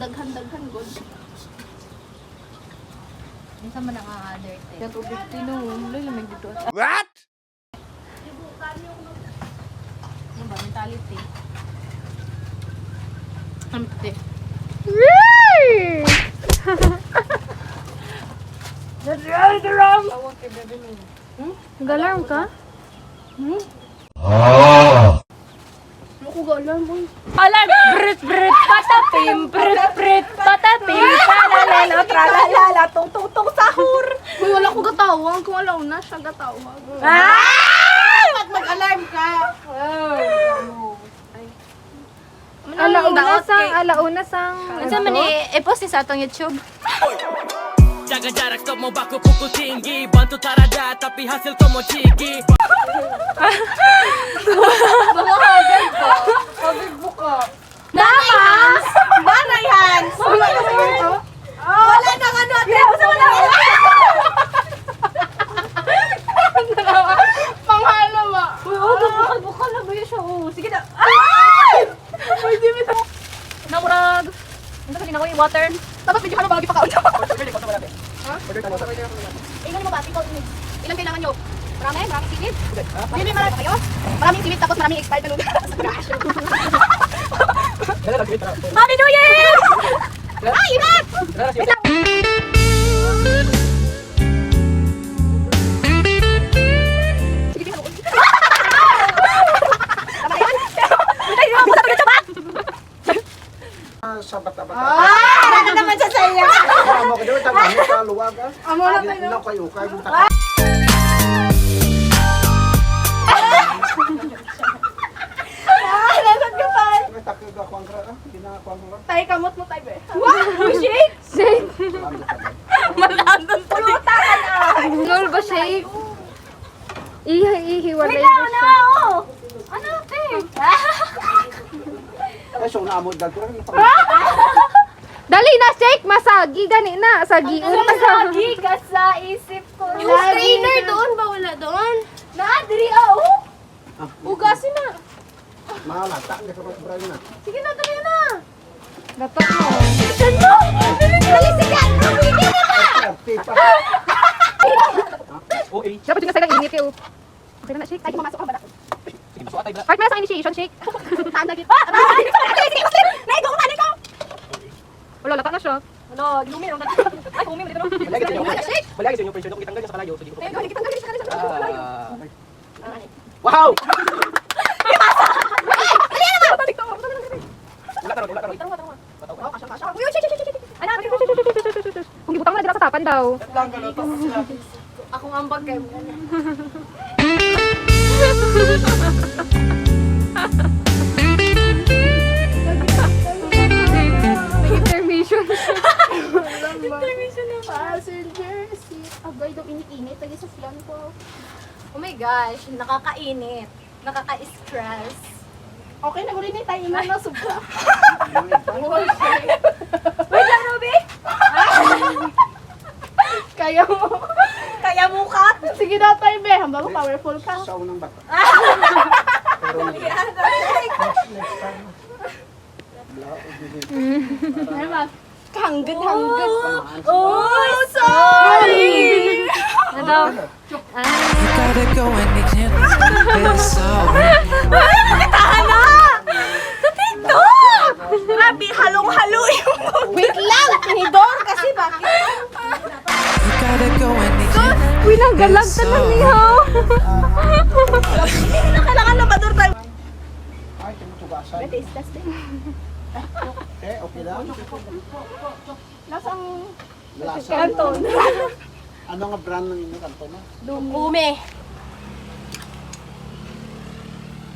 daghan-daghan gud. Minsan man ang other thing. Kaya tubig tinong, lamig dito. What? Ano ba? Mentality. Amte. Galarm ka? Ako galang mo. Alarm! Brit, brit, patapim, brit, brit, patapim, tralalala, tralalala, tung, tung, tung, sahur! Uy, wala ko gatawag. Kung wala na siya gatawag. Ah! Mag-alarm ka. Alauna sang... Minsan man i-post sa atong YouTube. jaga jarak stop mau baku pukul tinggi bantu tarada tapi hasil kau mau cigi Bawahagan ka. Pabig buka. Namas! Mana yan? Wala na sa ito. Wala nang ano, wala Panghalo ba? Bukal na ba yun siya? Sige na. Ay, di mo ito. Namurag. Ano sa ginagawa yung water? Dapat medyo ka na balagi pa ka. Ingon mo ba? Ilan kailangan nyo? Marami? Maraming silid? Hindi marami kayo? Maraming silid tapos maraming expired na lugar. Happy New Year! Ay, ingat! Sa bata-bata. Wala na naman sa saya! Mo ko dito tama mo sa luwag ah. Amo na tayo. Ino kayo kay mo ta. Nasaan ka pa? Takig ako ang kra. Ginakuan mo. Tay kamot mo tay be. Wow! Shake! Malandon pa din. Lol ba shake? Ihiwalay Wait ba lang siya? na! Ano, te? Ay so na amod dag ko. Dali na shake! Masagi gani na! Sagiun pa sa... Lagi ka sa isip ko. Yung strainer doon ba wala doon? Naadri ako. Ugasin na. Mahala ta ni ko bra na. Sige na, dali na. Dapat mo. Saan mo? Dali sige! Hindi na ba? Pipa. Dapat yung nasagang init kayo. Okay na shake. Ay, pumasok ka ba na? Part na sa initiation shake. Tanda kita. Sige, muslim! Naigo ko, naigo! Wala, lata na siya. Ano, lumi lang. Ay, lumi lang. balagi sa inyo presyo ko kitanggal sa kalayo so di ko Wow! wala karon wala karon Kung gibutang mo na dila sa tapan daw. Akong ambag kayo. May intermission. Intermission na passenger seat. Abay daw init-init. Lagi sa flan ko. Oh my gosh, nakakainit. Nakaka-stress. Okay na ko rin tayo ingat na sobra. Wait lang, Ruby! Kaya mo. Kaya mo ka? Sige na tayo be. Hamba mo powerful ka. Sa unang bata. Ano ba? Hanggad, hanggad. Oh, sorry! Ano daw? gotta go and it's alright Nakitahan na! Sa tito! Grabe, halong-halo yung... Wait lang! Tinidor kasi bakit? you gotta go and Uy, nanggalag ka lang niya. Hindi na kailangan na mador tayo. Ay, tumutugasan. Taste test din. Okay lang. Lasang Lasa. kanton. Ano nga brand ng inyong kanto na? Ume.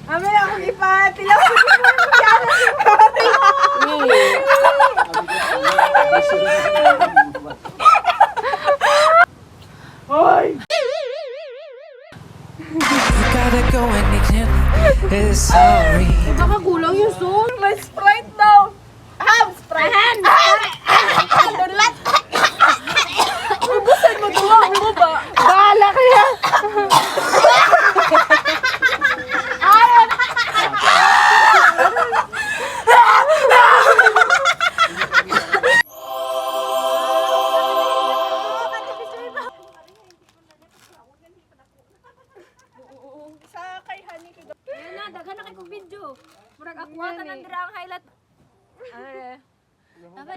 Ame ako ipati lang. you gotta go and it's sorry Baka kulang yung soul. May Sprite daw. Sprite. Dolat. Ubusan mo duwa mo ba? Bahala kaya. na, daghan na kayo video. Murag ako, tanan dira ang highlight. Ano